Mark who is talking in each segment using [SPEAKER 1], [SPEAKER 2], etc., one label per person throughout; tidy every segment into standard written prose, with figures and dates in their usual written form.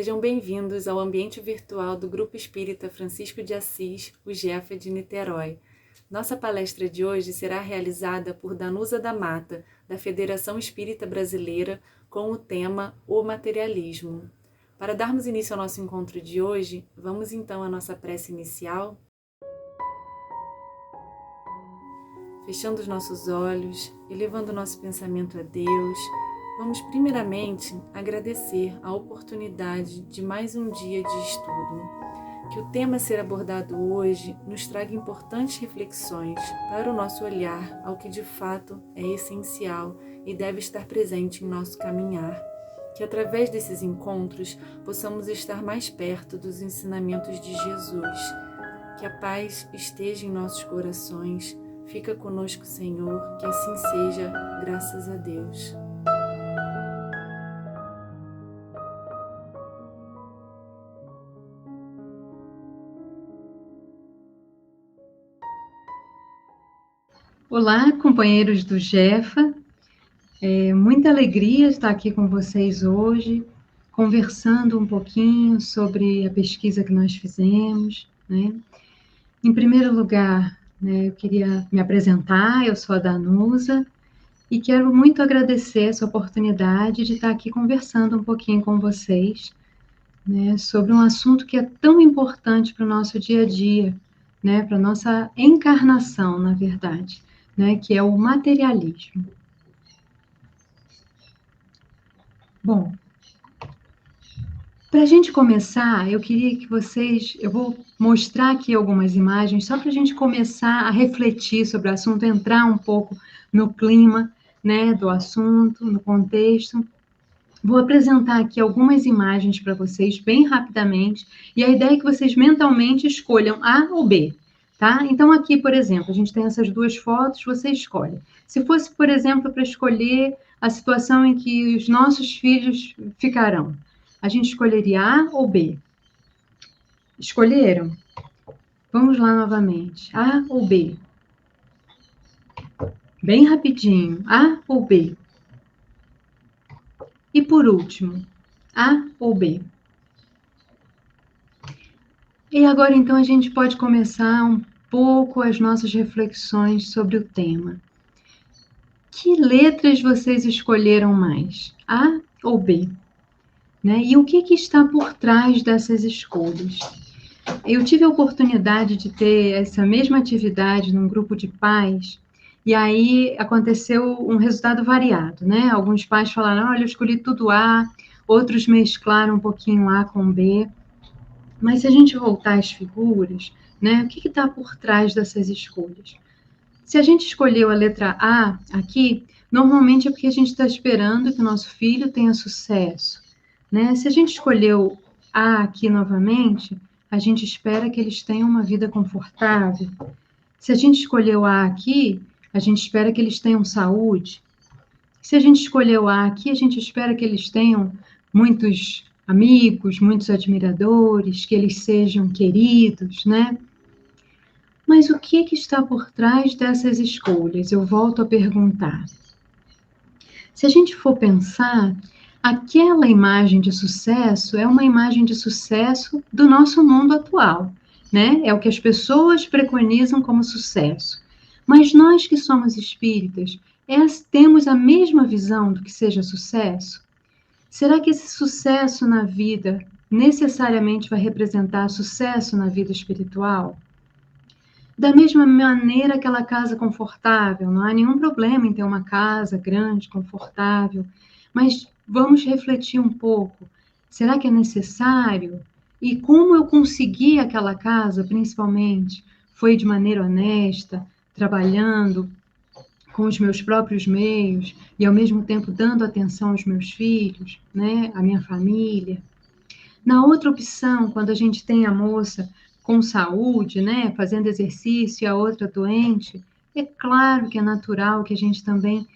[SPEAKER 1] Sejam bem-vindos ao ambiente virtual do Grupo Espírita Francisco de Assis, o GEFA de Niterói. Nossa palestra de hoje será realizada por Danusa da Mata, da Federação Espírita Brasileira, com o tema O Materialismo. Para darmos início ao nosso encontro de hoje, vamos então à nossa prece inicial. Fechando os nossos olhos, elevando o nosso pensamento a Deus, vamos primeiramente agradecer a oportunidade de mais um dia de estudo. Que o tema a ser abordado hoje nos traga importantes reflexões para o nosso olhar ao que de fato é essencial e deve estar presente em nosso caminhar. Que através desses encontros possamos estar mais perto dos ensinamentos de Jesus. Que a paz esteja em nossos corações. Fica conosco, Senhor, que assim seja, graças a Deus.
[SPEAKER 2] Olá, companheiros do GEFA. Muita alegria estar aqui com vocês hoje, conversando um pouquinho sobre a pesquisa que nós fizemos, né? Em primeiro lugar, eu queria me apresentar, eu sou a Danusa, e quero muito agradecer essa oportunidade de estar aqui conversando um pouquinho com vocês, né, sobre um assunto que é tão importante para o nosso dia a dia, né, para a nossa encarnação, na verdade, né, que é o materialismo. Bom, para a gente começar, eu queria que eu vou mostrar aqui algumas imagens, só para a gente começar a refletir sobre o assunto, entrar um pouco no clima, né, do assunto, no contexto. Vou apresentar aqui algumas imagens para vocês, bem rapidamente, e a ideia é que vocês mentalmente escolham A ou B, tá? Então, aqui, por exemplo, a gente tem essas duas fotos, você escolhe. Se fosse, por exemplo, para escolher a situação em que os nossos filhos ficarão, a gente escolheria A ou B? Escolheram? Vamos lá novamente. A ou B? Bem rapidinho. A ou B? E por último, A ou B? E agora, então, a gente pode começar um pouco as nossas reflexões sobre o tema. Que letras vocês escolheram mais? A ou B? Né? E o que está por trás dessas escolhas? Eu tive a oportunidade de ter essa mesma atividade num grupo de pais, e aí aconteceu um resultado variado, né? Alguns pais falaram, olha, eu escolhi tudo A, outros mesclaram um pouquinho A com B. Mas se a gente voltar às figuras, né, o que está por trás dessas escolhas? Se a gente escolheu a letra A aqui, normalmente é porque a gente está esperando que o nosso filho tenha sucesso, né? Se a gente escolheu A aqui novamente, a gente espera que eles tenham uma vida confortável. Se a gente escolheu A aqui, a gente espera que eles tenham saúde. Se a gente escolheu A aqui, a gente espera que eles tenham muitos amigos, muitos admiradores, que eles sejam queridos, né? Mas o que está por trás dessas escolhas? Eu volto a perguntar. Se a gente for pensar, aquela imagem de sucesso é uma imagem de sucesso do nosso mundo atual, né? É o que as pessoas preconizam como sucesso. Mas nós que somos espíritas, temos a mesma visão do que seja sucesso? Será que esse sucesso na vida necessariamente vai representar sucesso na vida espiritual? Da mesma maneira, aquela casa confortável, não há nenhum problema em ter uma casa grande, confortável, mas vamos refletir um pouco. Será que é necessário? E como eu consegui aquela casa, principalmente? Foi de maneira honesta, trabalhando com os meus próprios meios e, ao mesmo tempo, dando atenção aos meus filhos, né, à minha família. Na outra opção, quando a gente tem a moça com saúde, né, fazendo exercício e a outra doente, é claro que é natural que a gente também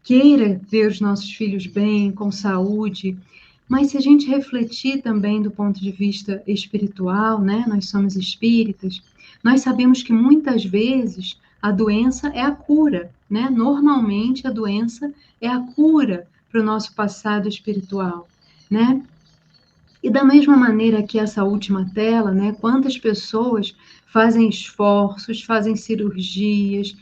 [SPEAKER 2] queira ver os nossos filhos bem, com saúde, mas se a gente refletir também do ponto de vista espiritual, né, nós somos espíritas, nós sabemos que muitas vezes a doença é a cura, né? Normalmente a doença é a cura para o nosso passado espiritual, né? E da mesma maneira que essa última tela, né, quantas pessoas fazem esforços, fazem cirurgias,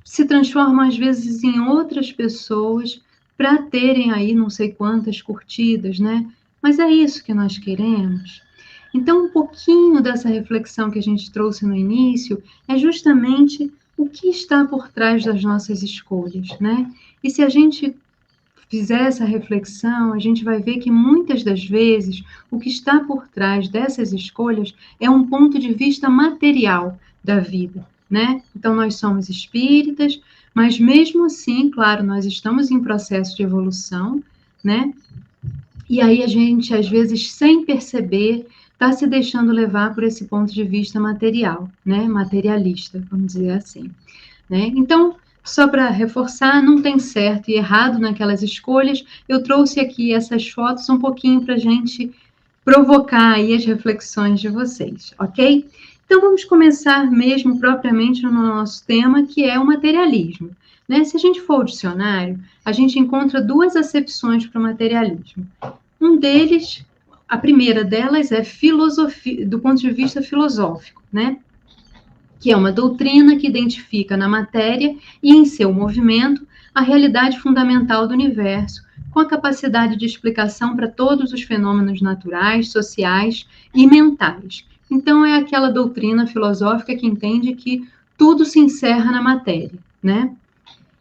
[SPEAKER 2] se transformam às vezes em outras pessoas para terem aí não sei quantas curtidas, né? Mas é isso que nós queremos. Então, um pouquinho dessa reflexão que a gente trouxe no início é justamente o que está por trás das nossas escolhas, né? E se a gente fizer essa reflexão, a gente vai ver que muitas das vezes o que está por trás dessas escolhas é um ponto de vista material da vida, né? Então nós somos espíritas, mas mesmo assim, claro, nós estamos em processo de evolução, né? E aí a gente, às vezes, sem perceber, está se deixando levar por esse ponto de vista material, né? Materialista, vamos dizer assim, né? Então, só para reforçar, não tem certo e errado naquelas escolhas. Eu trouxe aqui essas fotos um pouquinho para a gente provocar aí as reflexões de vocês, ok? Então, vamos começar mesmo propriamente no nosso tema, que é o materialismo. Né? Se a gente for ao dicionário, a gente encontra duas acepções para o materialismo. Um deles, a primeira delas é filosofia, do ponto de vista filosófico, né? Que é uma doutrina que identifica na matéria e em seu movimento a realidade fundamental do universo, com a capacidade de explicação para todos os fenômenos naturais, sociais e mentais. Então, é aquela doutrina filosófica que entende que tudo se encerra na matéria, né?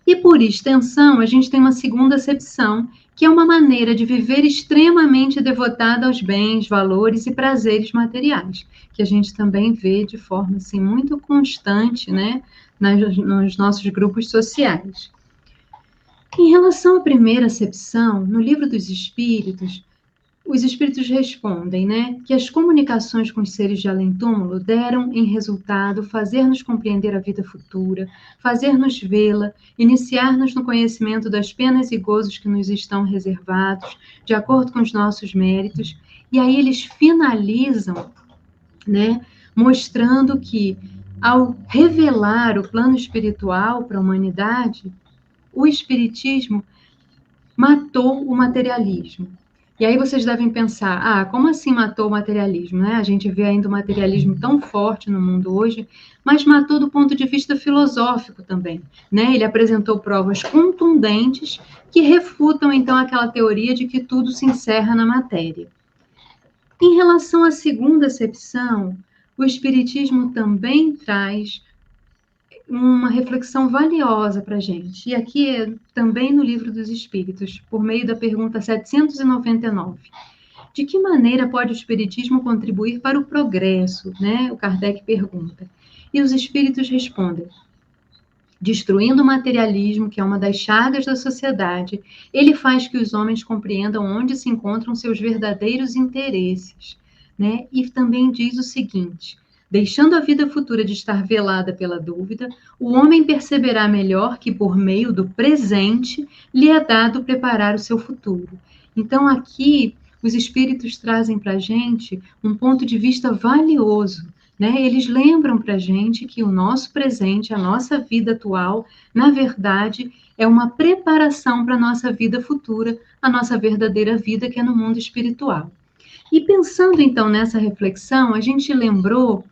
[SPEAKER 2] E por extensão, a gente tem uma segunda acepção, que é uma maneira de viver extremamente devotada aos bens, valores e prazeres materiais, que a gente também vê de forma assim muito constante, né, nos nossos grupos sociais. Em relação à primeira acepção, no Livro dos Espíritos, os espíritos respondem, né, que as comunicações com os seres de além-túmulo deram em resultado fazer-nos compreender a vida futura, fazer-nos vê-la, iniciar-nos no conhecimento das penas e gozos que nos estão reservados, de acordo com os nossos méritos. E aí eles finalizam, né, mostrando que, ao revelar o plano espiritual para a humanidade, o espiritismo matou o materialismo. E aí vocês devem pensar, como assim matou o materialismo, né? A gente vê ainda o materialismo tão forte no mundo hoje, mas matou do ponto de vista filosófico também, né? Ele apresentou provas contundentes que refutam, então, aquela teoria de que tudo se encerra na matéria. Em relação à segunda acepção, o Espiritismo também traz uma reflexão valiosa para a gente. E aqui é também no Livro dos Espíritos, por meio da pergunta 799. De que maneira pode o Espiritismo contribuir para o progresso? Né? O Kardec pergunta. E os Espíritos respondem. Destruindo o materialismo, que é uma das chagas da sociedade, ele faz que os homens compreendam onde se encontram seus verdadeiros interesses. Né? E também diz o seguinte: deixando a vida futura de estar velada pela dúvida, o homem perceberá melhor que, por meio do presente, lhe é dado preparar o seu futuro. Então, aqui, os espíritos trazem para a gente um ponto de vista valioso, né? Eles lembram para a gente que o nosso presente, a nossa vida atual, na verdade, é uma preparação para a nossa vida futura, a nossa verdadeira vida, que é no mundo espiritual. E pensando, então, nessa reflexão, a gente lembrou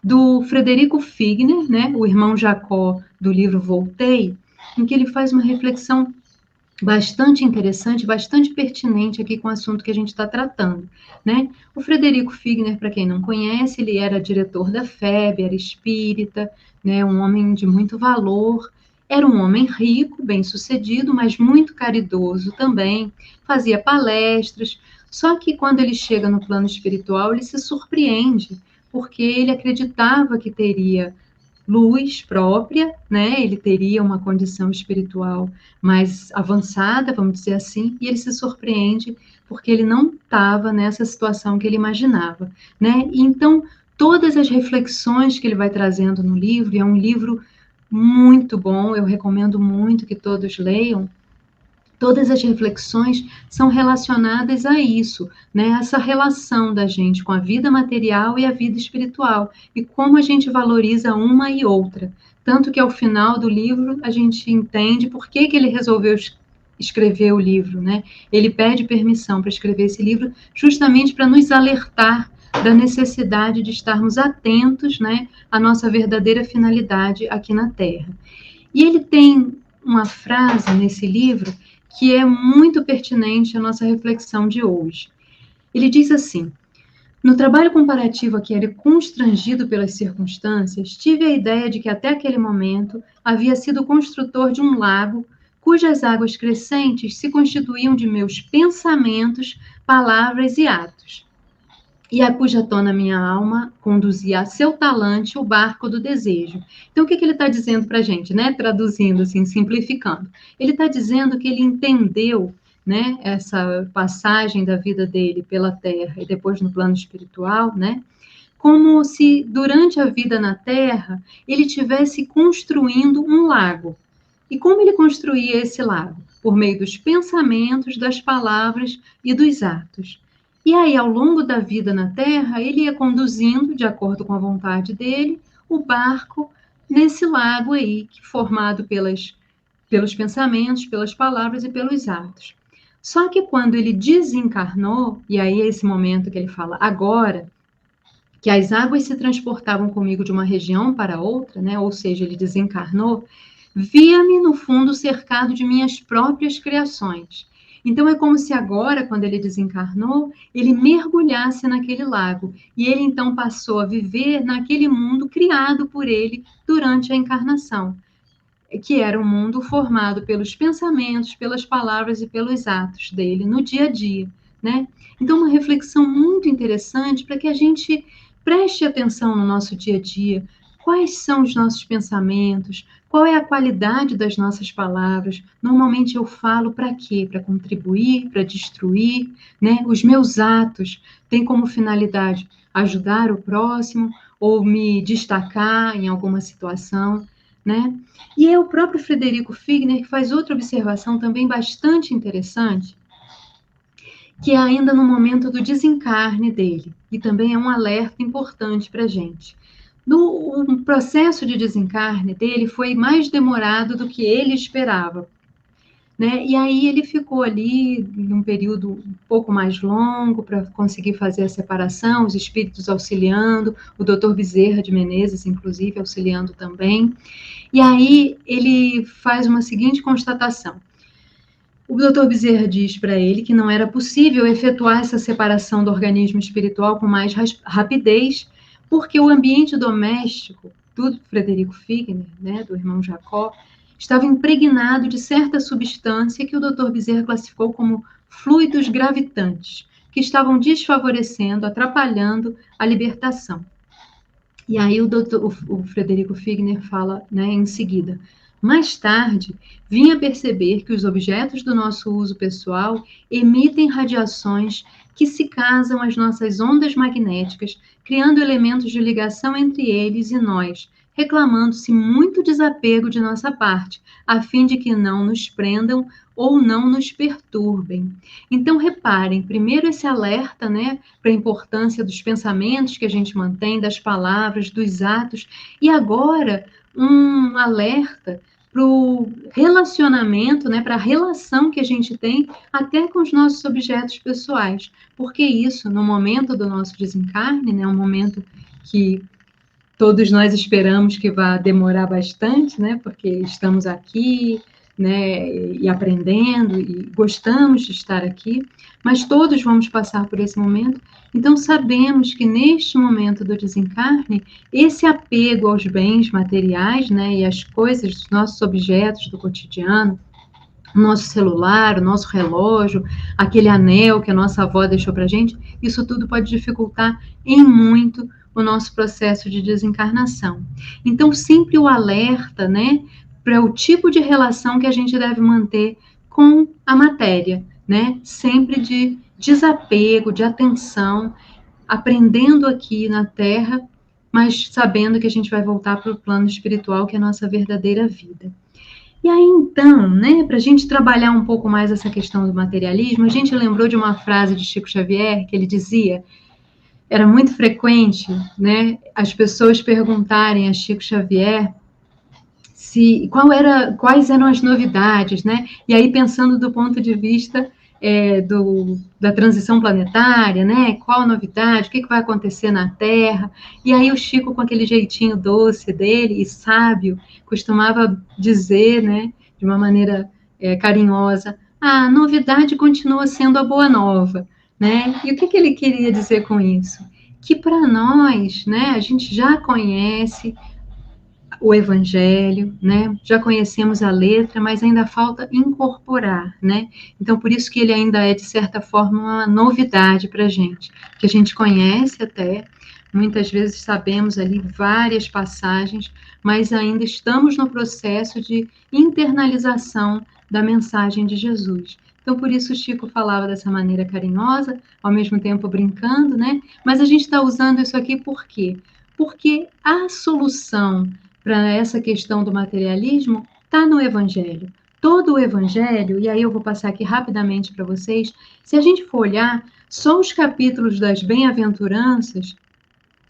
[SPEAKER 2] do Frederico Figner, né, o irmão Jacó do livro Voltei, em que ele faz uma reflexão bastante interessante, bastante pertinente aqui com o assunto que a gente está tratando, né? O Frederico Figner, para quem não conhece, ele era diretor da FEB, era espírita, né, um homem de muito valor, era um homem rico, bem-sucedido, mas muito caridoso também, fazia palestras, só que quando ele chega no plano espiritual, ele se surpreende, porque ele acreditava que teria luz própria, né? Ele teria uma condição espiritual mais avançada, vamos dizer assim, e ele se surpreende porque ele não estava nessa situação que ele imaginava, né? E então, todas as reflexões que ele vai trazendo no livro, e é um livro muito bom, eu recomendo muito que todos leiam. Todas as reflexões são relacionadas a isso, né? Essa relação da gente com a vida material e a vida espiritual, e como a gente valoriza uma e outra. Tanto que ao final do livro a gente entende por que ele resolveu escrever o livro, né? Ele pede permissão para escrever esse livro justamente para nos alertar da necessidade de estarmos atentos, né, à nossa verdadeira finalidade aqui na Terra. E ele tem uma frase nesse livro que é muito pertinente à nossa reflexão de hoje. Ele diz assim: no trabalho comparativo a que era constrangido pelas circunstâncias, tive a ideia de que até aquele momento havia sido construtor de um lago cujas águas crescentes se constituíam de meus pensamentos, palavras e atos, e a cuja tona minha alma conduzia a seu talante o barco do desejo. Então, o que ele está dizendo para a gente, né? Traduzindo, assim, simplificando. Ele está dizendo que ele entendeu, né, essa passagem da vida dele pela Terra e depois no plano espiritual, né, como se durante a vida na Terra ele tivesse construindo um lago. E como ele construía esse lago? Por meio dos pensamentos, das palavras e dos atos. E aí, ao longo da vida na Terra, ele ia conduzindo, de acordo com a vontade dele, o barco nesse lago aí, formado pelos pensamentos, pelas palavras e pelos atos. Só que quando ele desencarnou, e aí é esse momento que ele fala, agora, que as águas se transportavam comigo de uma região para outra, né? Ou seja, ele desencarnou, via-me no fundo cercado de minhas próprias criações. Então é como se agora, quando ele desencarnou, ele mergulhasse naquele lago e ele então passou a viver naquele mundo criado por ele durante a encarnação, que era um mundo formado pelos pensamentos, pelas palavras e pelos atos dele no dia a dia, né? Então uma reflexão muito interessante para que a gente preste atenção no nosso dia a dia. Quais são os nossos pensamentos? Qual é a qualidade das nossas palavras? Normalmente eu falo para quê? Para contribuir, para destruir, né? Os meus atos têm como finalidade ajudar o próximo ou me destacar em alguma situação, né? E é o próprio Frederico Figner que faz outra observação também bastante interessante, que é ainda no momento do desencarne dele, e também é um alerta importante para a gente. O processo de desencarne dele foi mais demorado do que ele esperava, né? E aí ele ficou ali num período um pouco mais longo para conseguir fazer a separação, os espíritos auxiliando, o doutor Bezerra de Menezes, inclusive, auxiliando também. E aí ele faz uma seguinte constatação. O doutor Bezerra diz para ele que não era possível efetuar essa separação do organismo espiritual com mais rapidez, porque o ambiente doméstico do Frederico Figner, né, do irmão Jacó, estava impregnado de certa substância que o doutor Bezerra classificou como fluidos gravitantes, que estavam desfavorecendo, atrapalhando a libertação. E aí o Frederico Figner fala, né, em seguida. Mais tarde, vim a perceber que os objetos do nosso uso pessoal emitem radiações que se casam às nossas ondas magnéticas, criando elementos de ligação entre eles e nós, reclamando-se muito desapego de nossa parte, a fim de que não nos prendam ou não nos perturbem. Então, reparem, primeiro esse alerta, né, para a importância dos pensamentos que a gente mantém, das palavras, dos atos, e agora um alerta para o relacionamento, né, para a relação que a gente tem até com os nossos objetos pessoais, porque isso, no momento do nosso desencarne, né, um momento que todos nós esperamos que vá demorar bastante, né, porque estamos aqui, né, e aprendendo, e gostamos de estar aqui, mas todos vamos passar por esse momento, então sabemos que neste momento do desencarne, esse apego aos bens materiais, né, e às coisas, dos nossos objetos do cotidiano, o nosso celular, o nosso relógio, aquele anel que a nossa avó deixou para a gente, isso tudo pode dificultar em muito o nosso processo de desencarnação. Então, sempre o alerta, né, para o tipo de relação que a gente deve manter com a matéria, né, sempre de desapego, de atenção, aprendendo aqui na Terra, mas sabendo que a gente vai voltar para o plano espiritual, que é a nossa verdadeira vida. E aí, então, né, para a gente trabalhar um pouco mais essa questão do materialismo, a gente lembrou de uma frase de Chico Xavier, que ele dizia, era muito frequente, né, as pessoas perguntarem a Chico Xavier quais eram as novidades, né? E aí pensando do ponto de vista da transição planetária, né? Qual a novidade? O que vai acontecer na Terra? E aí o Chico, com aquele jeitinho doce dele e sábio, costumava dizer, né? De uma maneira carinhosa, a novidade continua sendo a boa nova, né? E o que ele queria dizer com isso? Que para nós, né? A gente já conhece o Evangelho, né? Já conhecemos a letra, mas ainda falta incorporar, né? Então, por isso que ele ainda é, de certa forma, uma novidade para a gente, que a gente conhece até, muitas vezes sabemos ali várias passagens, mas ainda estamos no processo de internalização da mensagem de Jesus. Então, por isso o Chico falava dessa maneira carinhosa, ao mesmo tempo brincando, né? Mas a gente está usando isso aqui por quê? Porque a solução para essa questão do materialismo está no Evangelho. Todo o Evangelho, e aí eu vou passar aqui rapidamente para vocês, se a gente for olhar, só os capítulos das bem-aventuranças,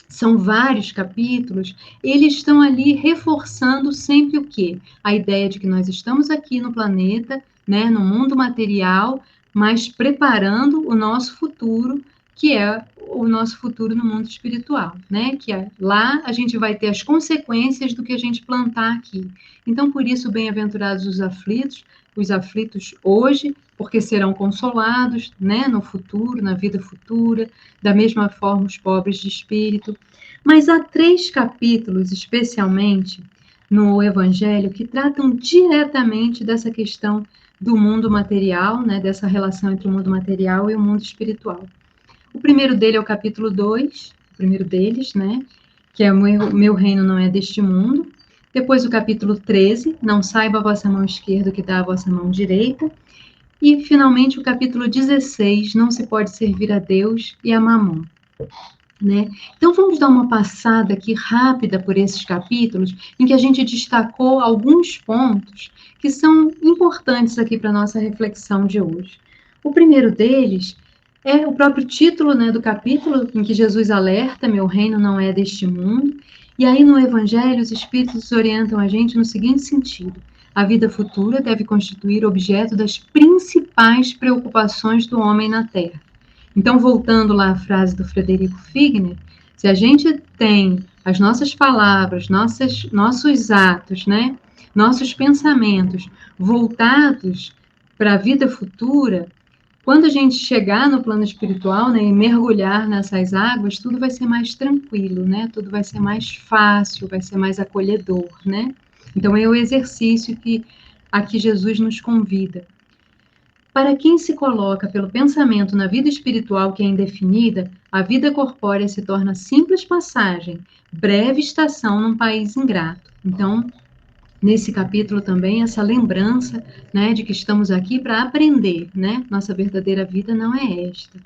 [SPEAKER 2] são vários capítulos, eles estão ali reforçando sempre o quê? A ideia de que nós estamos aqui no planeta, né, no mundo material, mas preparando o nosso futuro, que é o nosso futuro no mundo espiritual, né? Que lá a gente vai ter as consequências do que a gente plantar aqui. Então, por isso, bem-aventurados os aflitos hoje, porque serão consolados, né, no futuro, na vida futura, da mesma forma os pobres de espírito. Mas há 3 capítulos, especialmente no Evangelho, que tratam diretamente dessa questão do mundo material, né, dessa relação entre o mundo material e o mundo espiritual. O primeiro dele é o capítulo 2, o primeiro deles, né, que é o meu reino não é deste mundo. Depois o capítulo 13, não saiba a vossa mão esquerda o que dá a vossa mão direita. E, finalmente, o capítulo 16, não se pode servir a Deus e a Mamon. Né? Então, vamos dar uma passada aqui rápida por esses capítulos, em que a gente destacou alguns pontos que são importantes aqui para a nossa reflexão de hoje. O primeiro deles é o próprio título, né, do capítulo, em que Jesus alerta: meu reino não é deste mundo. E aí, no Evangelho, os Espíritos orientam a gente no seguinte sentido: a vida futura deve constituir objeto das principais preocupações do homem na Terra. Então, voltando lá à frase do Frederico Figner, se a gente tem as nossas palavras, nossos atos, né, nossos pensamentos voltados para a vida futura, quando a gente chegar no plano espiritual, né, e mergulhar nessas águas, tudo vai ser mais tranquilo, né? Tudo vai ser mais fácil, vai ser mais acolhedor, né? Então, é o exercício que aqui Jesus nos convida. Para quem se coloca pelo pensamento na vida espiritual que é indefinida, a vida corpórea se torna simples passagem, breve estação num país ingrato. Então, nesse capítulo também, essa lembrança, né, de que estamos aqui para aprender, né? Nossa verdadeira vida não é esta,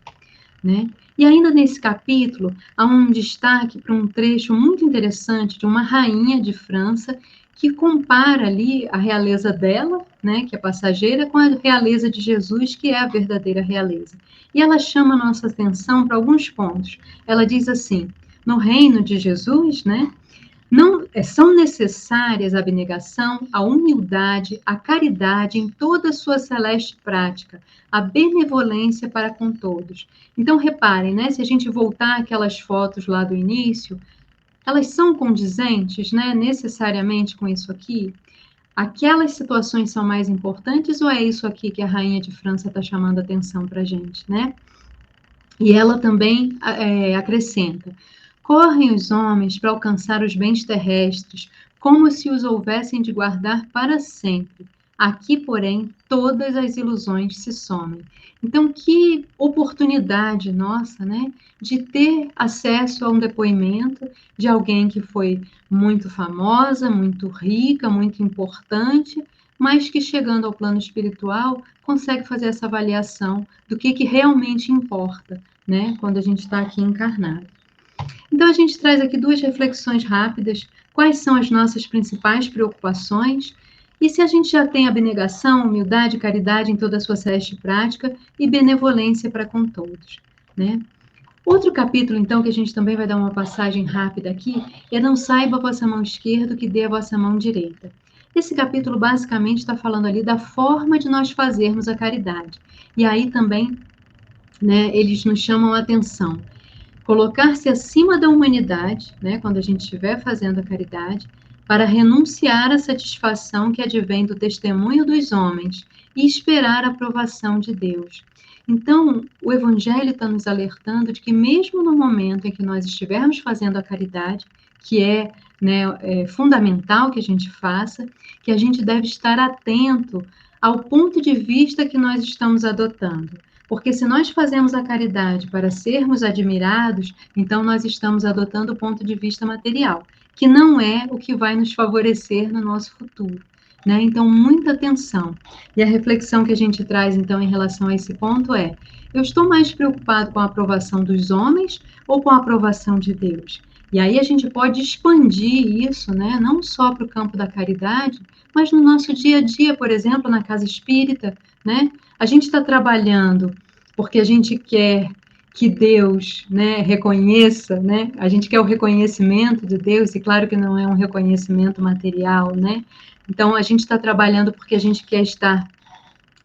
[SPEAKER 2] né? E ainda nesse capítulo, há um destaque para um trecho muito interessante de uma rainha de França que compara ali a realeza dela, né, que é passageira, com a realeza de Jesus, que é a verdadeira realeza. E ela chama a nossa atenção para alguns pontos. Ela diz assim: no reino de Jesus, né, não são necessárias a abnegação, a humildade, a caridade em toda a sua celeste prática, a benevolência para com todos. Então, reparem, né, se a gente voltar aquelas fotos lá do início, elas são condizentes, né, necessariamente com isso aqui? Aquelas situações são mais importantes ou é isso aqui que a rainha de França está chamando a atenção para a gente, né? E ela também acrescenta: correm os homens para alcançar os bens terrestres, como se os houvessem de guardar para sempre. Aqui, porém, todas as ilusões se somem. Então, que oportunidade nossa, né, de ter acesso a um depoimento de alguém que foi muito famosa, muito rica, muito importante, mas que, chegando ao plano espiritual, consegue fazer essa avaliação do que realmente importa, né, quando a gente está aqui encarnado. Então, a gente traz aqui 2 reflexões rápidas. Quais são as nossas principais preocupações? E se a gente já tem abnegação, humildade, caridade em toda a sua celeste prática e benevolência para com todos, né? Outro capítulo, então, que a gente também vai dar uma passagem rápida aqui, é: não saiba a vossa mão esquerda o que dê a vossa mão direita. Esse capítulo basicamente está falando ali da forma de nós fazermos a caridade. E aí também, né, eles nos chamam a atenção. Colocar-se acima da humanidade, né, quando a gente estiver fazendo a caridade, para renunciar à satisfação que advém do testemunho dos homens e esperar a aprovação de Deus. Então, o Evangelho está nos alertando de que mesmo no momento em que nós estivermos fazendo a caridade, que é, né, fundamental que a gente faça, que a gente deve estar atento ao ponto de vista que nós estamos adotando. Porque se nós fazemos a caridade para sermos admirados, então nós estamos adotando o ponto de vista material, que não é o que vai nos favorecer no nosso futuro. Né? Então, muita atenção. E a reflexão que a gente traz, então, em relação a esse ponto é: eu estou mais preocupado com a aprovação dos homens ou com a aprovação de Deus? E aí a gente pode expandir isso, né? Não só para o campo da caridade, mas no nosso dia a dia, por exemplo, na casa espírita, né? A gente está trabalhando porque a gente quer que Deus, né, reconheça, né? A gente quer o reconhecimento de Deus, e claro que não é um reconhecimento material, né? Então, a gente está trabalhando porque a gente quer estar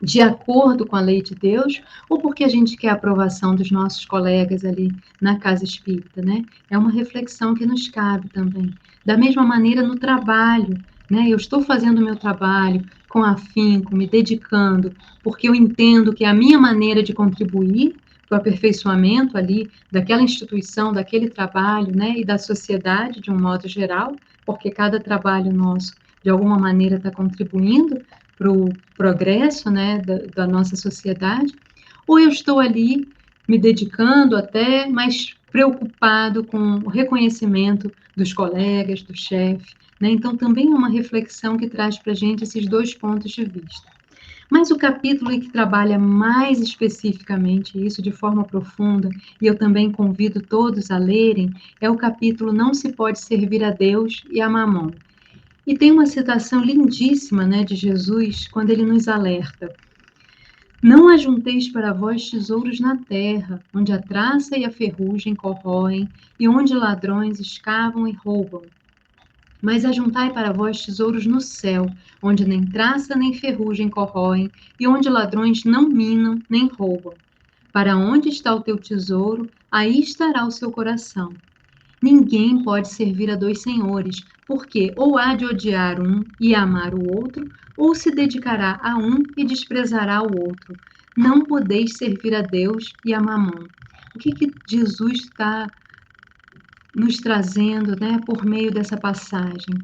[SPEAKER 2] de acordo com a lei de Deus, ou porque a gente quer a aprovação dos nossos colegas ali na casa espírita, né? É uma reflexão que nos cabe também. Da mesma maneira no trabalho, né? Eu estou fazendo o meu trabalho com afinco, me dedicando, porque eu entendo que é a minha maneira de contribuir para o aperfeiçoamento ali daquela instituição, daquele trabalho, né? E da sociedade de um modo geral, porque cada trabalho nosso, de alguma maneira, está contribuindo para o progresso, né, da nossa sociedade, ou eu estou ali me dedicando até, mas preocupado com o reconhecimento dos colegas, do chefe, né? Então, também é uma reflexão que traz para a gente esses dois pontos de vista. Mas o capítulo que trabalha mais especificamente isso de forma profunda, e eu também convido todos a lerem, é o capítulo Não se pode servir a Deus e a Mamon. E tem uma citação lindíssima, né, de Jesus, quando ele nos alerta: não ajunteis para vós tesouros na terra, onde a traça e a ferrugem corroem, e onde ladrões escavam e roubam. Mas ajuntai para vós tesouros no céu, onde nem traça nem ferrugem corroem, e onde ladrões não minam nem roubam. Para onde está o teu tesouro, aí estará o seu coração. Ninguém pode servir a dois senhores, porque ou há de odiar um e amar o outro, ou se dedicará a um e desprezará o outro. Não podeis servir a Deus e a Mamon. O que Jesus está nos trazendo, né, por meio dessa passagem?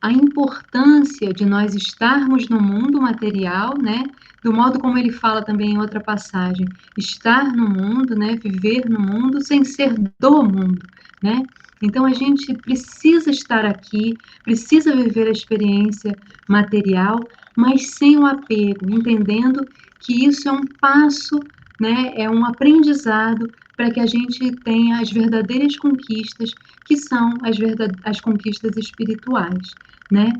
[SPEAKER 2] A importância de nós estarmos no mundo material, né, do modo como ele fala também em outra passagem, estar no mundo, né, viver no mundo sem ser do mundo, né? Então a gente precisa estar aqui, precisa viver a experiência material, mas sem o apego, entendendo que isso é um passo, né, é um aprendizado para que a gente tenha as verdadeiras conquistas, que são as conquistas espirituais, né?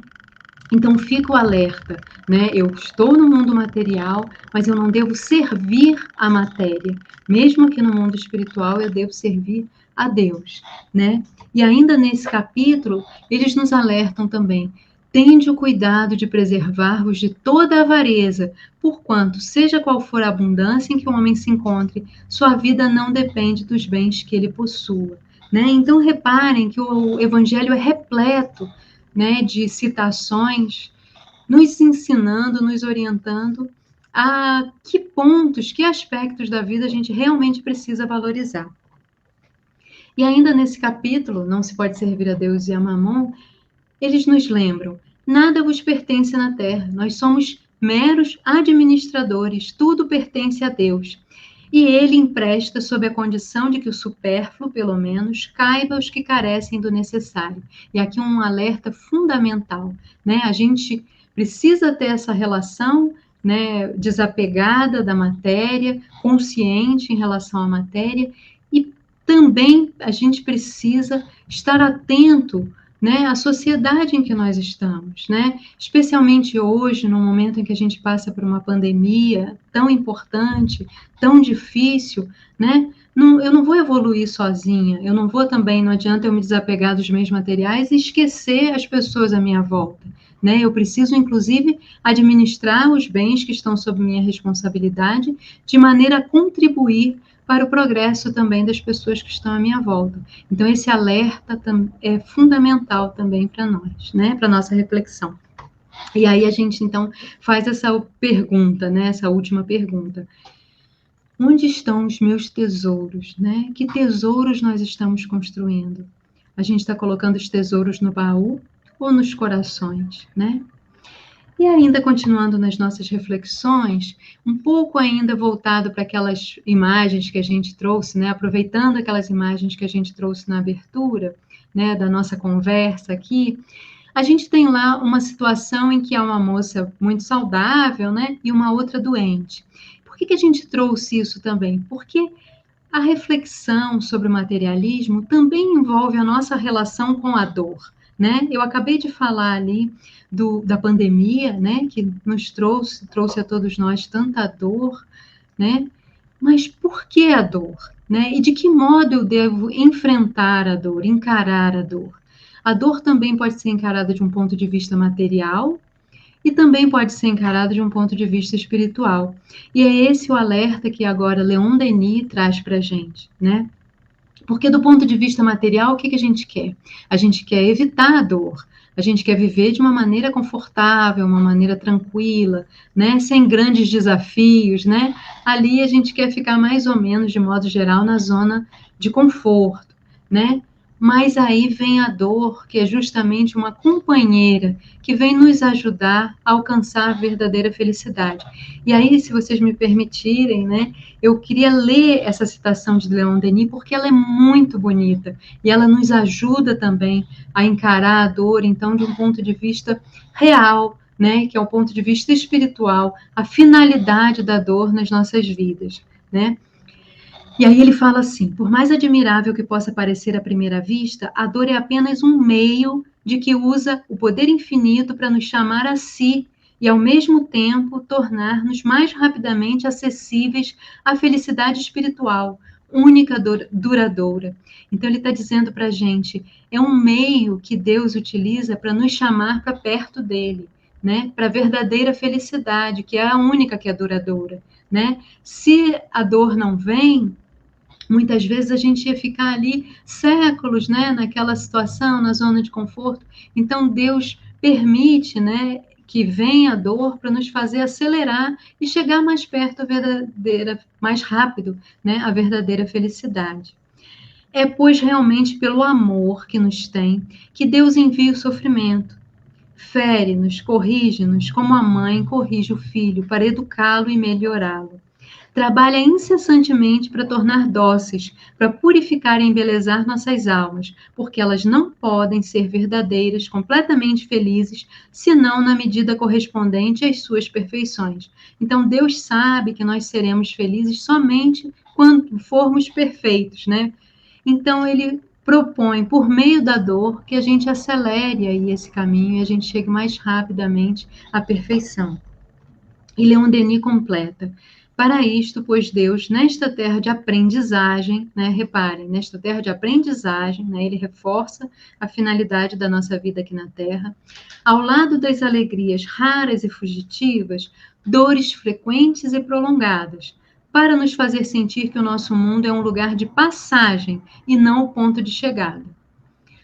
[SPEAKER 2] Então fica o alerta, né? Eu estou no mundo material, mas eu não devo servir a matéria. Mesmo que no mundo espiritual eu devo servir a Deus, né? E ainda nesse capítulo, eles nos alertam também: tende o cuidado de preservar-vos de toda avareza, porquanto, seja qual for a abundância em que o homem se encontre, sua vida não depende dos bens que ele possua, né? Então reparem que o evangelho é repleto, né, de citações, nos ensinando, nos orientando a que pontos, que aspectos da vida a gente realmente precisa valorizar. E ainda nesse capítulo, Não se pode servir a Deus e a Mamon, eles nos lembram: nada vos pertence na terra, nós somos meros administradores, tudo pertence a Deus. E ele empresta sob a condição de que o supérfluo, pelo menos, caiba aos que carecem do necessário. E aqui um alerta fundamental, né? A gente precisa ter essa relação, né, desapegada da matéria, consciente em relação à matéria, e também a gente precisa estar atento, né, à sociedade em que nós estamos, né? Especialmente hoje, no momento em que a gente passa por uma pandemia tão importante, tão difícil, né? Eu não vou evoluir sozinha, eu não vou também, não adianta eu me desapegar dos meus materiais e esquecer as pessoas à minha volta, né? Eu preciso, inclusive, administrar os bens que estão sob minha responsabilidade, de maneira a contribuir para o progresso também das pessoas que estão à minha volta. Então, esse alerta é fundamental também para nós, né? Para nossa reflexão. E aí a gente, então, faz essa pergunta, né? Essa última pergunta. Onde estão os meus tesouros, né? Que tesouros nós estamos construindo? A gente está colocando os tesouros no baú ou nos corações, né? E ainda continuando nas nossas reflexões, um pouco ainda voltado para aquelas imagens que a gente trouxe, né? Aproveitando aquelas imagens que a gente trouxe na abertura, né? Da nossa conversa aqui, a gente tem lá uma situação em que há uma moça muito saudável, né? E uma outra doente. Por que a gente trouxe isso também? Porque a reflexão sobre o materialismo também envolve a nossa relação com a dor, né? Eu acabei de falar ali da pandemia, né? Que nos trouxe a todos nós tanta dor, né? Mas por que a dor, né? E de que modo eu devo enfrentar a dor, encarar a dor? A dor também pode ser encarada de um ponto de vista material, e também pode ser encarado de um ponto de vista espiritual. E é esse o alerta que agora Leon Denis traz para a gente, né? Porque do ponto de vista material, o que a gente quer? A gente quer evitar a dor, a gente quer viver de uma maneira confortável, uma maneira tranquila, né? Sem grandes desafios, né? Ali a gente quer ficar mais ou menos, de modo geral, na zona de conforto, né? Mas aí vem a dor, que é justamente uma companheira que vem nos ajudar a alcançar a verdadeira felicidade. E aí, se vocês me permitirem, né, eu queria ler essa citação de Leon Denis, porque ela é muito bonita, e ela nos ajuda também a encarar a dor, então, de um ponto de vista real, né, que é o ponto de vista espiritual, a finalidade da dor nas nossas vidas, né? E aí ele fala assim: por mais admirável que possa parecer à primeira vista, a dor é apenas um meio de que usa o poder infinito para nos chamar a si e, ao mesmo tempo, tornar-nos mais rapidamente acessíveis à felicidade espiritual, única, duradoura. Então ele está dizendo para a gente, é um meio que Deus utiliza para nos chamar para perto dele, né? Para a verdadeira felicidade, que é a única que é duradoura, né? Se a dor não vem, muitas vezes a gente ia ficar ali séculos, né, naquela situação, na zona de conforto. Então Deus permite, né, que venha a dor para nos fazer acelerar e chegar mais perto à verdadeira, mais rápido, né, à verdadeira felicidade. É, pois, realmente pelo amor que nos tem que Deus envia o sofrimento. Fere-nos, corrige-nos, como a mãe corrige o filho, para educá-lo e melhorá-lo. Trabalha incessantemente para tornar dóceis, para purificar e embelezar nossas almas, porque elas não podem ser verdadeiras, completamente felizes, senão na medida correspondente às suas perfeições. Então, Deus sabe que nós seremos felizes somente quando formos perfeitos, né? Então, Ele propõe, por meio da dor, que a gente acelere aí esse caminho e a gente chegue mais rapidamente à perfeição. E Leon Denis completa: para isto, pois Deus, nesta terra de aprendizagem, né, reparem, nesta terra de aprendizagem, né, ele reforça a finalidade da nossa vida aqui na Terra, ao lado das alegrias raras e fugitivas, dores frequentes e prolongadas, para nos fazer sentir que o nosso mundo é um lugar de passagem e não o ponto de chegada.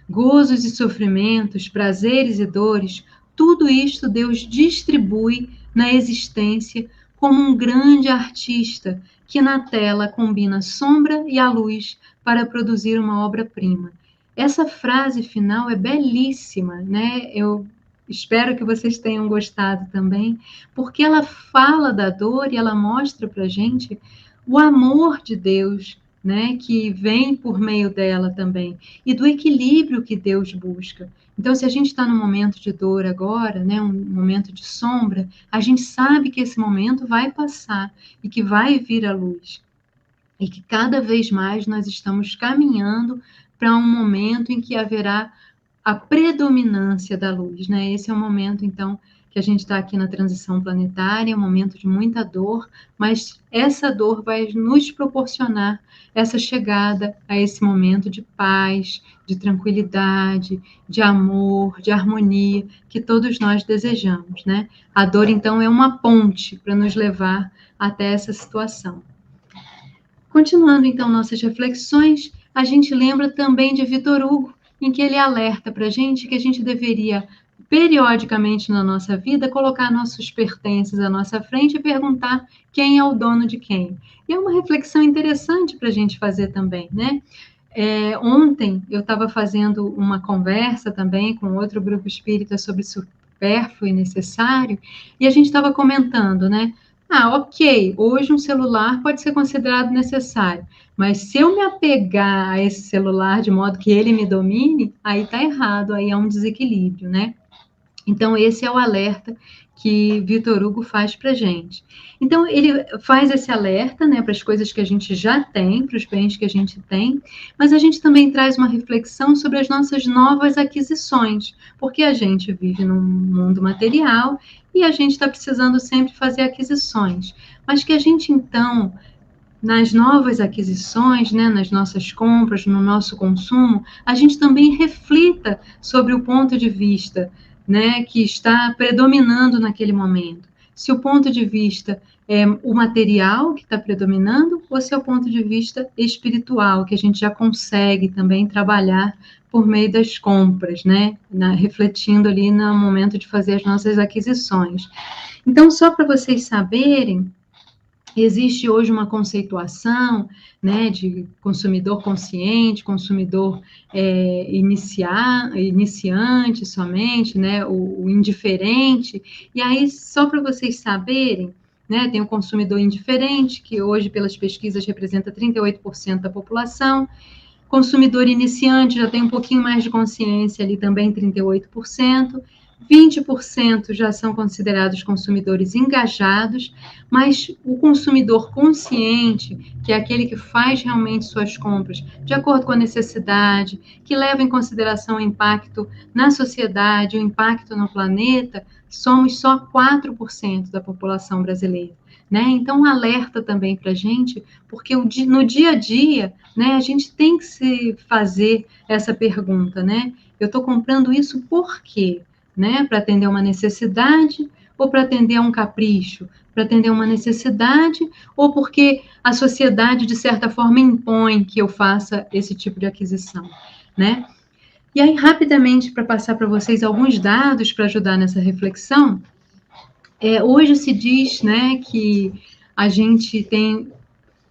[SPEAKER 2] Gozos e sofrimentos, prazeres e dores, tudo isto Deus distribui na existência como um grande artista que na tela combina a sombra e a luz para produzir uma obra-prima. Essa frase final é belíssima, né? Eu espero que vocês tenham gostado também, porque ela fala da dor e ela mostra para a gente o amor de Deus, né? Que vem por meio dela também, e do equilíbrio que Deus busca. Então, se a gente está num momento de dor agora, né, um momento de sombra, a gente sabe que esse momento vai passar e que vai vir a luz. E que cada vez mais nós estamos caminhando para um momento em que haverá a predominância da luz, né? Esse é o momento, então, que que a gente está aqui na transição planetária, um momento de muita dor, mas essa dor vai nos proporcionar essa chegada a esse momento de paz, de tranquilidade, de amor, de harmonia, que todos nós desejamos, né? A dor, então, é uma ponte para nos levar até essa situação. Continuando, então, nossas reflexões, a gente lembra também de Vitor Hugo, em que ele alerta para a gente que a gente deveria, periodicamente na nossa vida, colocar nossos pertences à nossa frente e perguntar quem é o dono de quem. E é uma reflexão interessante para a gente fazer também, né? Ontem eu estava fazendo uma conversa também com outro grupo espírita sobre supérfluo e necessário, e a gente estava comentando, né? Ok, hoje um celular pode ser considerado necessário, mas se eu me apegar a esse celular de modo que ele me domine, aí está errado, aí é um desequilíbrio, né? Então, esse é o alerta que Vitor Hugo faz para a gente. Então, ele faz esse alerta, né, para as coisas que a gente já tem, para os bens que a gente tem, mas a gente também traz uma reflexão sobre as nossas novas aquisições, porque a gente vive num mundo material e a gente está precisando sempre fazer aquisições, mas que a gente, então, nas novas aquisições, né, nas nossas compras, no nosso consumo, a gente também reflita sobre o ponto de vista, né, que está predominando naquele momento. Se o ponto de vista é o material que está predominando, ou se é o ponto de vista espiritual, que a gente já consegue também trabalhar por meio das compras, né, refletindo ali no momento de fazer as nossas aquisições. Então, só para vocês saberem, existe hoje uma conceituação, né, de consumidor consciente, consumidor iniciante somente, né, o indiferente. E aí, só para vocês saberem, né, tem o consumidor indiferente, que hoje, pelas pesquisas, representa 38% da população. Consumidor iniciante já tem um pouquinho mais de consciência ali também, 38%. 20% já são considerados consumidores engajados, mas o consumidor consciente, que é aquele que faz realmente suas compras de acordo com a necessidade, que leva em consideração o impacto na sociedade, o impacto no planeta, somos só 4% da população brasileira. Né? Então, um alerta também para a gente, porque no dia a dia, né, a gente tem que se fazer essa pergunta, né? Eu estou comprando isso por quê? Né? Para atender uma necessidade ou para atender a um capricho? Para atender uma necessidade ou porque a sociedade, de certa forma, impõe que eu faça esse tipo de aquisição, né? E aí, rapidamente, para passar para vocês alguns dados para ajudar nessa reflexão, hoje se diz, né, que a gente tem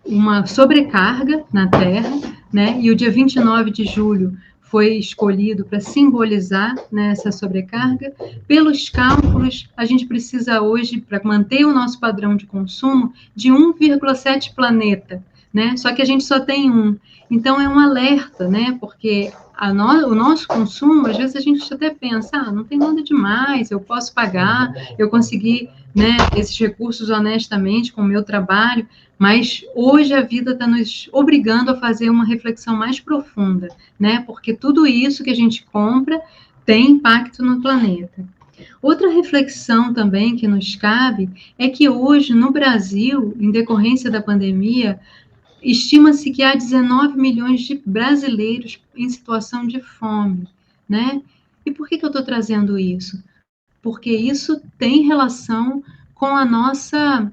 [SPEAKER 2] uma sobrecarga na Terra, né, e o dia 29 de julho foi escolhido para simbolizar, né, essa sobrecarga. Pelos cálculos, a gente precisa hoje, para manter o nosso padrão de consumo, de 1,7 planeta, né? Só que a gente só tem um. Então, é um alerta, né? Porque o nosso consumo, às vezes a gente até pensa, não tem nada demais, eu posso pagar, eu consegui, né, esses recursos honestamente com o meu trabalho, mas hoje a vida está nos obrigando a fazer uma reflexão mais profunda, né? Porque tudo isso que a gente compra tem impacto no planeta. Outra reflexão também que nos cabe é que hoje, no Brasil, em decorrência da pandemia, estima-se que há 19 milhões de brasileiros em situação de fome, né? E por que eu estou trazendo isso? Porque isso tem relação com a nossa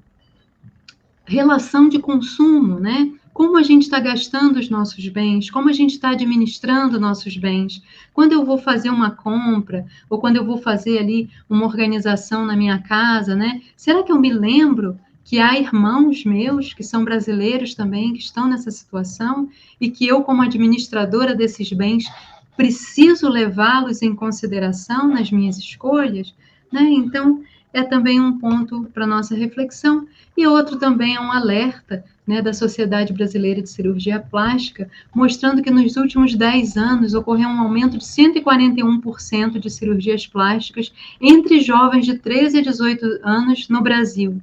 [SPEAKER 2] relação de consumo, né? Como a gente está gastando os nossos bens, como a gente está administrando nossos bens. Quando eu vou fazer uma compra, ou quando eu vou fazer ali uma organização na minha casa, né? Será que eu me lembro que há irmãos meus, que são brasileiros também, que estão nessa situação, e que eu, como administradora desses bens, preciso levá-los em consideração nas minhas escolhas, né? Então, é também um ponto para nossa reflexão. E outro também é um alerta, né, da Sociedade Brasileira de Cirurgia Plástica, mostrando que nos últimos 10 anos ocorreu um aumento de 141% de cirurgias plásticas entre jovens de 13 a 18 anos no Brasil.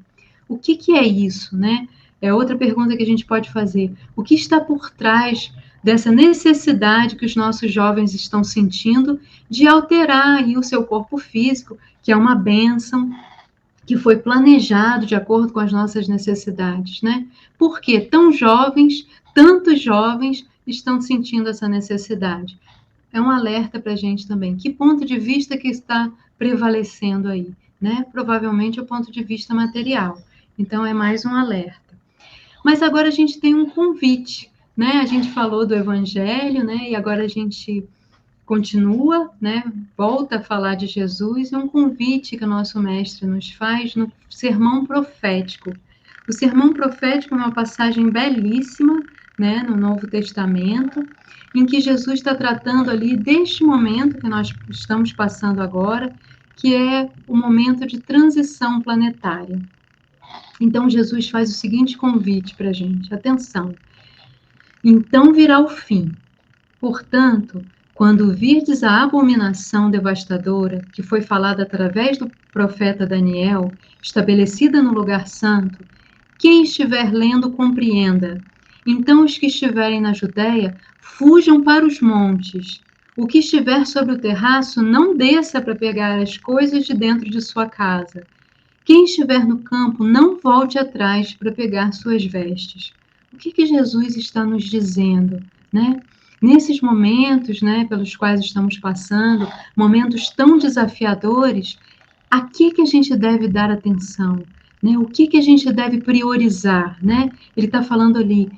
[SPEAKER 2] O que é isso, né? É outra pergunta que a gente pode fazer. O que está por trás dessa necessidade que os nossos jovens estão sentindo de alterar aí o seu corpo físico, que é uma bênção, que foi planejado de acordo com as nossas necessidades, né? Por que tão jovens, tantos jovens estão sentindo essa necessidade? É um alerta para a gente também. Que ponto de vista que está prevalecendo aí, né? Provavelmente o ponto de vista material. Então, é mais um alerta. Mas agora a gente tem um convite, né? A gente falou do Evangelho, né? E agora a gente continua, né? Volta a falar de Jesus, e um convite que o nosso mestre nos faz no sermão profético. O sermão profético é uma passagem belíssima, né? No Novo Testamento, em que Jesus está tratando ali deste momento que nós estamos passando agora, que é o momento de transição planetária. Então, Jesus faz o seguinte convite para a gente: atenção, então virá o fim. Portanto, quando virdes a abominação devastadora, que foi falada através do profeta Daniel, estabelecida no lugar santo, quem estiver lendo, compreenda. Então, os que estiverem na Judéia, fujam para os montes. O que estiver sobre o terraço, não desça para pegar as coisas de dentro de sua casa. Quem estiver no campo, não volte atrás para pegar suas vestes. O que Jesus está nos dizendo, né? Nesses momentos, né, pelos quais estamos passando, momentos tão desafiadores, a que a gente deve dar atenção, né? O que a gente deve priorizar, né? Ele está falando ali,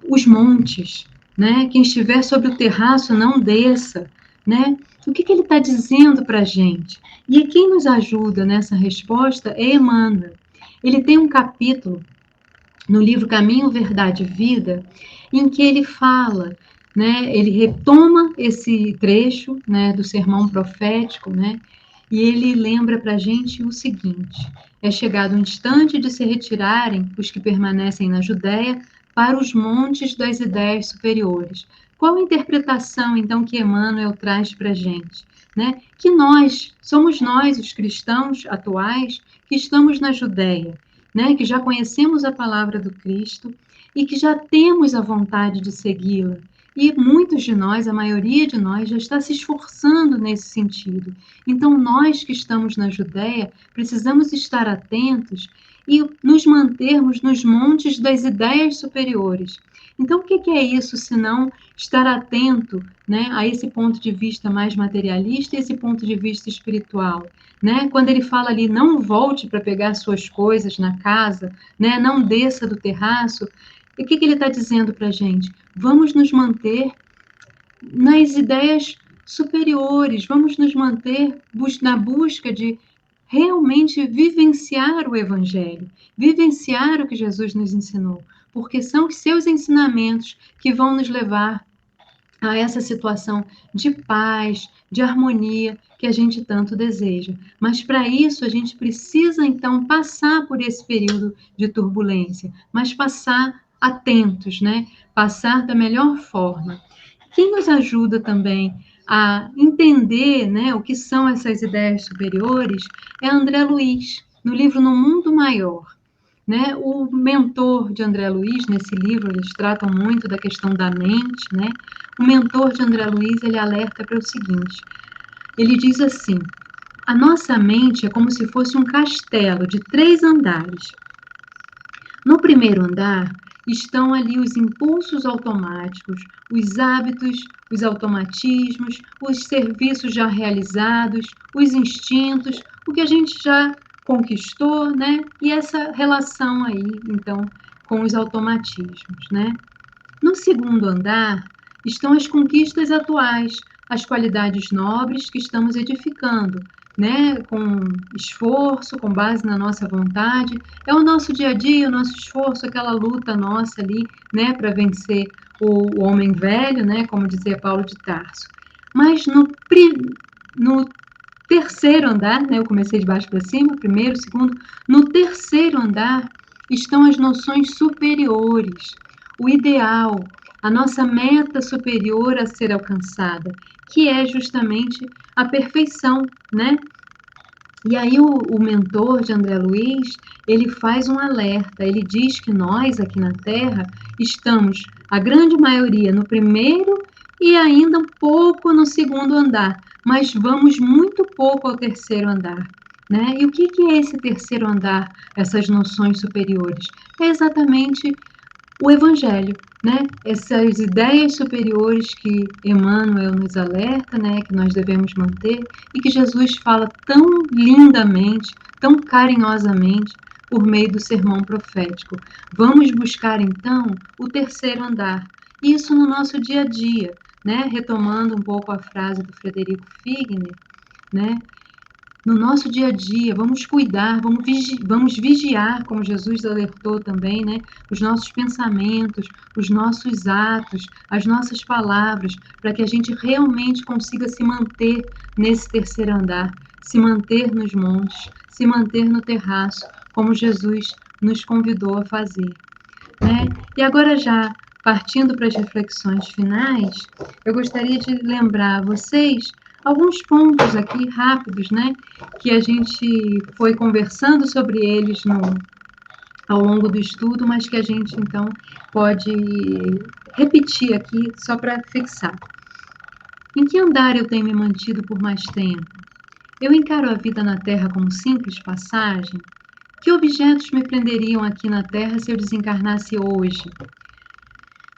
[SPEAKER 2] os montes, né? Quem estiver sobre o terraço, não desça, né? O que ele está dizendo para a gente? E quem nos ajuda nessa resposta é Emmanuel. Ele tem um capítulo no livro Caminho, Verdade e Vida, em que ele fala, né? Ele retoma esse trecho, né, do sermão profético, né? E ele lembra para a gente o seguinte: é chegado o instante de se retirarem os que permanecem na Judéia para os montes das ideias superiores. Qual a interpretação, então, que Emmanuel traz para a gente? Né? Que somos nós, os cristãos atuais, que estamos na Judéia, né? Que já conhecemos a palavra do Cristo e que já temos a vontade de segui-la. E muitos de nós, a maioria de nós, já está se esforçando nesse sentido. Então, nós que estamos na Judéia, precisamos estar atentos e nos mantermos nos montes das ideias superiores. Então, o que é isso, senão estar atento, né, a esse ponto de vista mais materialista e esse ponto de vista espiritual? Né? Quando ele fala ali, não volte para pegar suas coisas na casa, né? Não desça do terraço, e o que ele está dizendo para a gente? Vamos nos manter nas ideias superiores, vamos nos manter na busca de realmente vivenciar o Evangelho, vivenciar o que Jesus nos ensinou, porque são os seus ensinamentos que vão nos levar a essa situação de paz, de harmonia que a gente tanto deseja. Mas para isso a gente precisa então passar por esse período de turbulência, mas passar atentos, né? Passar da melhor forma. Quem nos ajuda também a entender, né, o que são essas ideias superiores é André Luiz, no livro No Mundo Maior. Né? O mentor de André Luiz, nesse livro, eles tratam muito da questão da mente, né? O mentor de André Luiz, ele alerta para o seguinte, ele diz assim: a nossa mente é como se fosse um castelo de 3 andares. No primeiro andar estão ali os impulsos automáticos, os hábitos, os automatismos, os serviços já realizados, os instintos, o que a gente já conquistou, né? E essa relação aí, então, com os automatismos, né? No segundo andar estão as conquistas atuais, as qualidades nobres que estamos edificando, né? Com esforço, com base na nossa vontade. É o nosso dia a dia, o nosso esforço, aquela luta nossa ali, né? Para vencer o homem velho, né? Como dizia Paulo de Tarso. Mas no terceiro andar, né? Eu comecei de baixo para cima, primeiro, segundo. No terceiro andar estão as noções superiores, o ideal, a nossa meta superior a ser alcançada, que é justamente a perfeição, né? E aí o mentor de André Luiz, ele faz um alerta, ele diz que nós aqui na Terra estamos, a grande maioria, no primeiro e ainda um pouco no segundo andar, mas vamos muito pouco ao terceiro andar. Né? E o que é esse terceiro andar, essas noções superiores? É exatamente o Evangelho, né? Essas ideias superiores que Emmanuel nos alerta, né? Que nós devemos manter e que Jesus fala tão lindamente, tão carinhosamente por meio do sermão profético. Vamos buscar então o terceiro andar. Isso no nosso dia a dia, né? Retomando um pouco a frase do Frederico Figner, né? No nosso dia a dia, vamos cuidar, vamos vigiar, como Jesus alertou também, né? Os nossos pensamentos, os nossos atos, as nossas palavras, para que a gente realmente consiga se manter nesse terceiro andar, se manter nos montes, se manter no terraço, como Jesus nos convidou a fazer. Né? E agora já partindo para as reflexões finais, eu gostaria de lembrar a vocês alguns pontos aqui rápidos, né, que a gente foi conversando sobre eles ao longo do estudo, mas que a gente então pode repetir aqui só para fixar. Em que andar eu tenho me mantido por mais tempo? Eu encaro a vida na Terra como simples passagem? Que objetos me prenderiam aqui na Terra se eu desencarnasse hoje?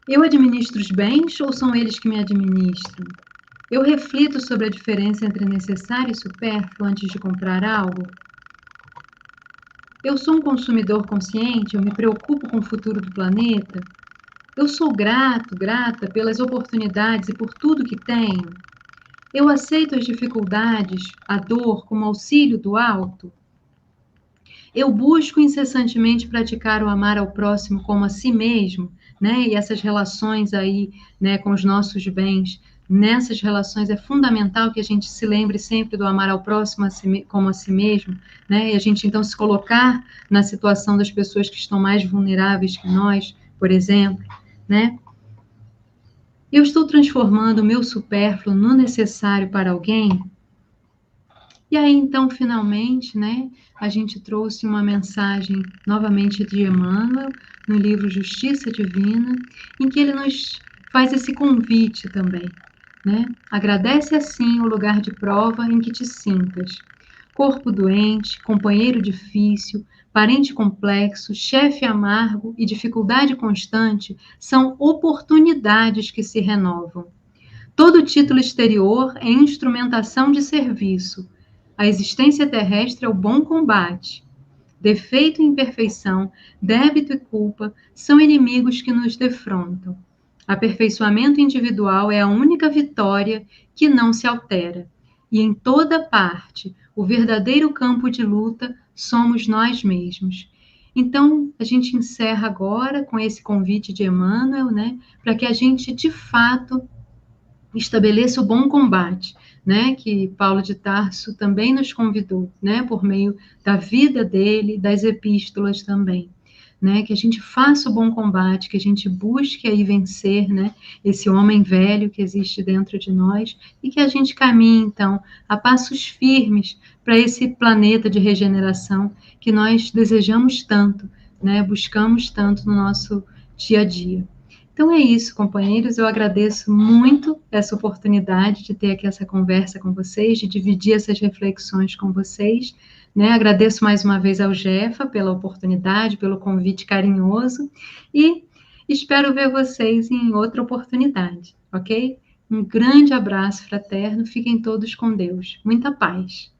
[SPEAKER 2] Eu administro os bens ou são eles que me administram? Eu reflito sobre a diferença entre necessário e supérfluo antes de comprar algo? Eu sou um consumidor consciente? Eu me preocupo com o futuro do planeta? Eu sou grata pelas oportunidades e por tudo que tenho? Eu aceito as dificuldades, a dor como auxílio do alto? Eu busco incessantemente praticar o amar ao próximo como a si mesmo, né? E essas relações aí, né, com os nossos bens, nessas relações é fundamental que a gente se lembre sempre do amar ao próximo como a si mesmo, né? E a gente então se colocar na situação das pessoas que estão mais vulneráveis que nós, por exemplo, né? Eu estou transformando o meu supérfluo no necessário para alguém? E aí, então, finalmente, né, a gente trouxe uma mensagem novamente de Emmanuel, no livro Justiça Divina, em que ele nos faz esse convite também, né? Agradece assim o lugar de prova em que te sintas. Corpo doente, companheiro difícil, parente complexo, chefe amargo e dificuldade constante são oportunidades que se renovam. Todo título exterior é instrumentação de serviço. A existência terrestre é o bom combate. Defeito e imperfeição, débito e culpa são inimigos que nos defrontam. Aperfeiçoamento individual é a única vitória que não se altera. E em toda parte, o verdadeiro campo de luta somos nós mesmos. Então, a gente encerra agora com esse convite de Emmanuel, né, para que a gente, de fato, estabeleça o bom combate, né, que Paulo de Tarso também nos convidou, né, por meio da vida dele, das epístolas também, né, que a gente faça o bom combate, que a gente busque aí vencer, né, esse homem velho que existe dentro de nós e que a gente caminhe, então, a passos firmes para esse planeta de regeneração que nós desejamos tanto, né, buscamos tanto no nosso dia a dia. Então é isso, companheiros. Eu agradeço muito essa oportunidade de ter aqui essa conversa com vocês, de dividir essas reflexões com vocês. Né? Agradeço mais uma vez ao Jefa pela oportunidade, pelo convite carinhoso e espero ver vocês em outra oportunidade, ok? Um grande abraço fraterno. Fiquem todos com Deus. Muita paz.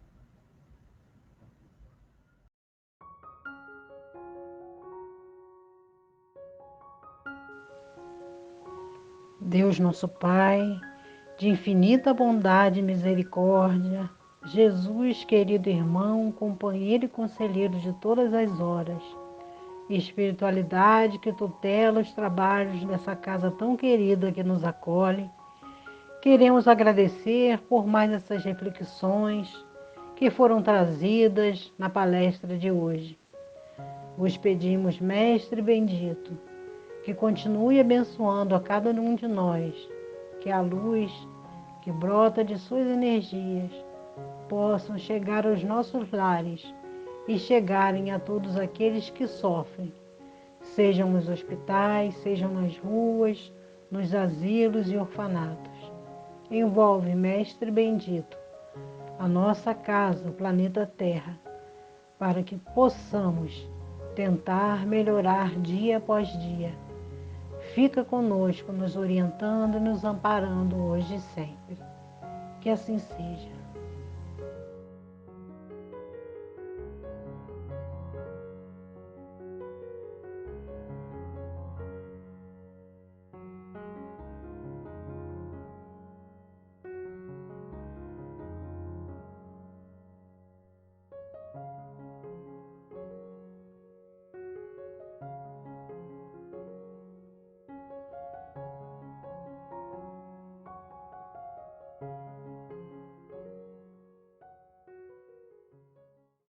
[SPEAKER 3] Deus nosso Pai, de infinita bondade e misericórdia, Jesus, querido irmão, companheiro e conselheiro de todas as horas, espiritualidade que tutela os trabalhos dessa casa tão querida que nos acolhe, queremos agradecer por mais essas reflexões que foram trazidas na palestra de hoje. Vos pedimos, Mestre bendito, que continue abençoando a cada um de nós, que a luz que brota de suas energias possam chegar aos nossos lares e chegarem a todos aqueles que sofrem, sejam nos hospitais, sejam nas ruas, nos asilos e orfanatos. Envolve, Mestre bendito, a nossa casa, o planeta Terra, para que possamos tentar melhorar dia após dia. Fica conosco, nos orientando e nos amparando hoje e sempre. Que assim seja.